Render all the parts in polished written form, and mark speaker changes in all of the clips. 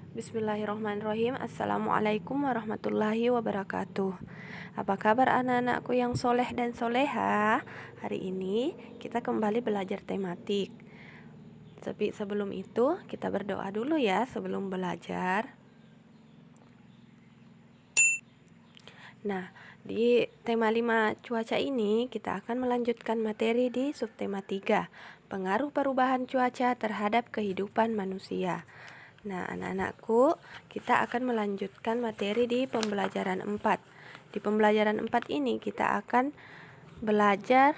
Speaker 1: Bismillahirrahmanirrahim. Assalamualaikum warahmatullahi wabarakatuh. Apa kabar anak-anakku yang soleh dan soleha? Hari ini kita kembali belajar tematik. Tapi sebelum itu kita berdoa dulu ya sebelum belajar. Nah, di tema 5 cuaca ini kita akan melanjutkan materi di subtema 3, pengaruh perubahan cuaca terhadap kehidupan manusia. Nah, anak-anakku, kita akan melanjutkan materi di pembelajaran 4. Di pembelajaran 4 ini kita akan belajar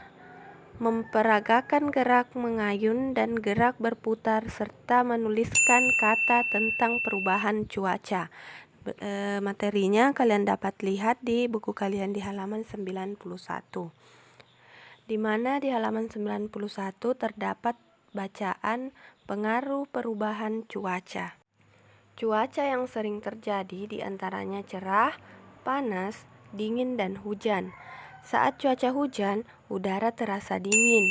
Speaker 1: memperagakan gerak mengayun dan gerak berputar serta menuliskan kata tentang perubahan cuaca. Materinya kalian dapat lihat di buku kalian di halaman 91. Di mana di halaman 91 terdapat bacaan pengaruh perubahan cuaca. Cuaca yang sering terjadi diantaranya cerah, panas, dingin, dan hujan. Saat cuaca hujan, udara terasa dingin.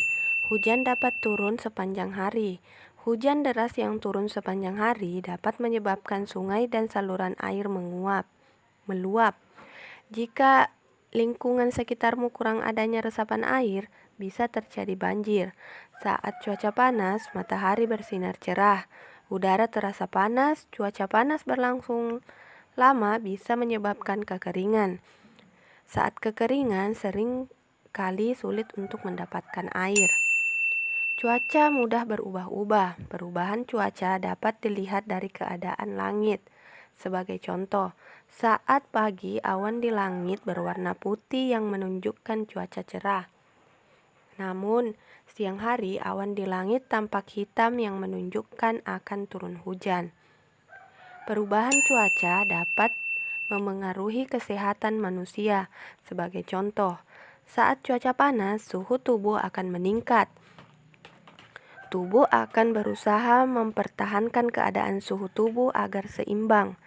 Speaker 1: Hujan dapat turun sepanjang hari. Hujan deras yang turun sepanjang hari dapat menyebabkan sungai dan saluran air meluap. Jika lingkungan sekitarmu kurang adanya resapan air, bisa terjadi banjir. Saat cuaca panas, matahari bersinar cerah. Udara terasa panas, cuaca panas berlangsung lama bisa menyebabkan kekeringan. Saat kekeringan, sering kali sulit untuk mendapatkan air. Cuaca mudah berubah-ubah. Perubahan cuaca dapat dilihat dari keadaan langit. Sebagai contoh, saat pagi awan di langit berwarna putih yang menunjukkan cuaca cerah. Namun, siang hari awan di langit tampak hitam yang menunjukkan akan turun hujan. Perubahan cuaca dapat memengaruhi kesehatan manusia. Sebagai contoh, saat cuaca panas, suhu tubuh akan meningkat. Tubuh akan berusaha mempertahankan keadaan suhu tubuh agar seimbang.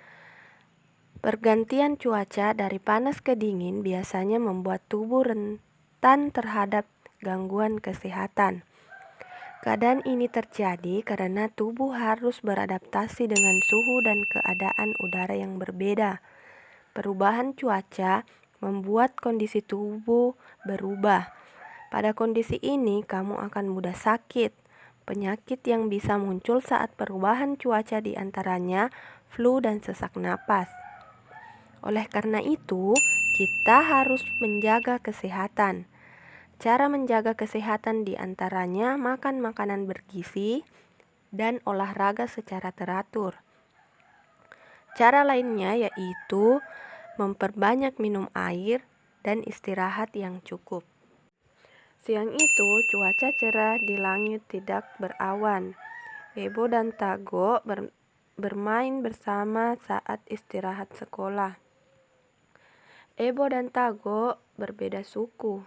Speaker 1: Pergantian cuaca dari panas ke dingin biasanya membuat tubuh rentan terhadap gangguan kesehatan. Keadaan ini terjadi karena tubuh harus beradaptasi dengan suhu dan keadaan udara yang berbeda. Perubahan cuaca membuat kondisi tubuh berubah. Pada kondisi ini, kamu akan mudah sakit. Penyakit yang bisa muncul saat perubahan cuaca diantaranya flu dan sesak napas. Oleh karena itu, kita harus menjaga kesehatan. Cara menjaga kesehatan diantaranya makan makanan bergizi dan olahraga secara teratur. Cara lainnya yaitu memperbanyak minum air dan istirahat yang cukup. Siang itu cuaca cerah di langit tidak berawan. Ebo dan Tago bermain bersama saat istirahat sekolah. Ebo dan Tago berbeda suku.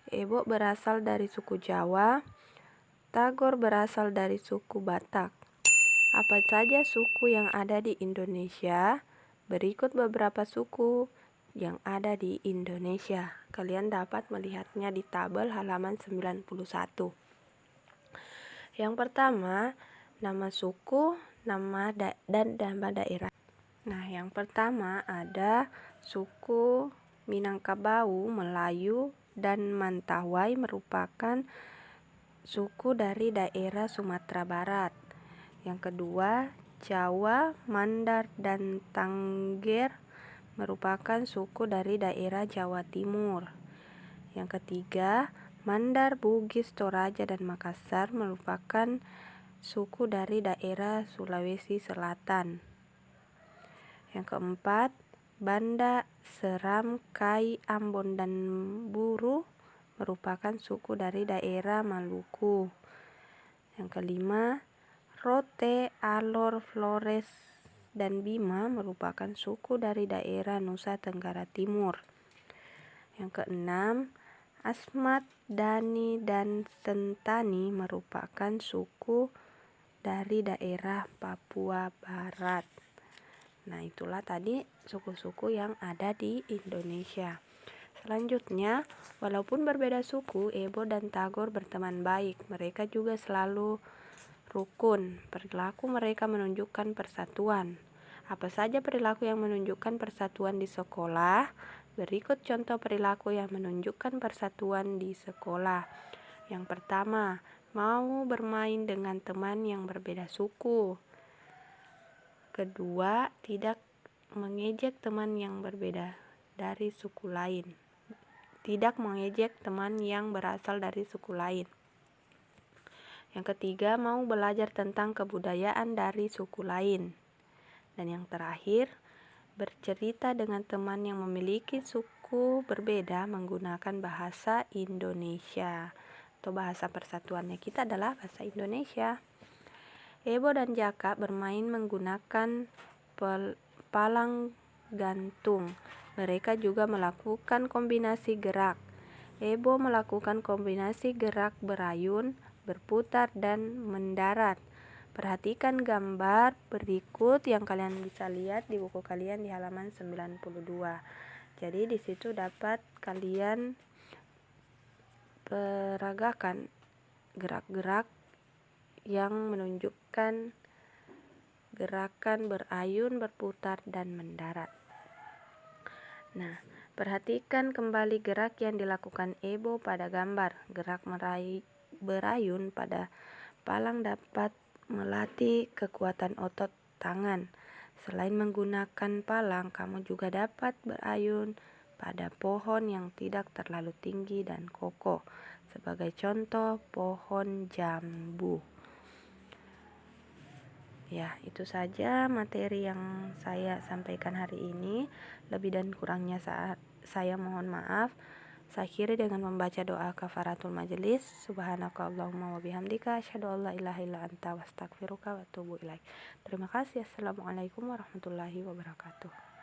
Speaker 1: Ebo berasal dari suku Jawa, Tagor berasal dari suku Batak. Apa saja suku yang ada di Indonesia? Berikut beberapa suku yang ada di Indonesia. Kalian dapat melihatnya di tabel halaman 91. Yang pertama, nama suku, dan nama daerah. Nah, yang pertama ada suku Minangkabau, Melayu, dan Mentawai merupakan suku dari daerah Sumatera Barat. Yang kedua, Jawa, Mandar, dan Tangger merupakan suku dari daerah Jawa Timur. Yang ketiga, Mandar, Bugis, Toraja, dan Makassar merupakan suku dari daerah Sulawesi Selatan. Yang keempat, Banda, Seram, Kai, Ambon, dan Buru merupakan suku dari daerah Maluku. Yang kelima, Rote, Alor, Flores, dan Bima merupakan suku dari daerah Nusa Tenggara Timur. Yang keenam, Asmat, Dani, dan Sentani merupakan suku dari daerah Papua Barat. Nah, itulah tadi suku-suku yang ada di Indonesia. Selanjutnya, walaupun berbeda suku, Ebo dan Tagor berteman baik. Mereka juga selalu rukun. Perilaku mereka menunjukkan persatuan. Apa saja perilaku yang menunjukkan persatuan di sekolah? Berikut contoh perilaku yang menunjukkan persatuan di sekolah. Yang pertama, mau bermain dengan teman yang berbeda suku. Kedua, tidak mengejek teman yang berbeda dari suku lain. Tidak mengejek teman yang berasal dari suku lain. Yang ketiga, mau belajar tentang kebudayaan dari suku lain. Dan yang terakhir, bercerita dengan teman yang memiliki suku berbeda menggunakan bahasa Indonesia. Atau bahasa persatuannya kita adalah bahasa Indonesia. Ebo dan Jaka bermain menggunakan palang gantung. Mereka juga melakukan kombinasi gerak. Ebo melakukan kombinasi gerak berayun, berputar, dan mendarat. Perhatikan gambar berikut yang kalian bisa lihat di buku kalian di halaman 92. Jadi di situ dapat kalian peragakan gerak-gerak yang menunjukkan gerakan berayun, berputar, dan mendarat. Nah, perhatikan kembali gerak yang dilakukan Ebo pada gambar. Gerak berayun pada palang dapat melatih kekuatan otot tangan. Selain menggunakan palang, kamu juga dapat berayun pada pohon yang tidak terlalu tinggi dan kokoh. Sebagai contoh, pohon jambu. Ya, itu saja materi yang saya sampaikan hari ini. Lebih dan kurangnya saya mohon maaf. Saya akhiri dengan membaca doa kafaratul majelis. Subhanakallahumma wa bihamdika asyhadu an la ilaha illa anta wa astaghfiruka wa atubu ilaik. Terima kasih. Assalamualaikum warahmatullahi wabarakatuh.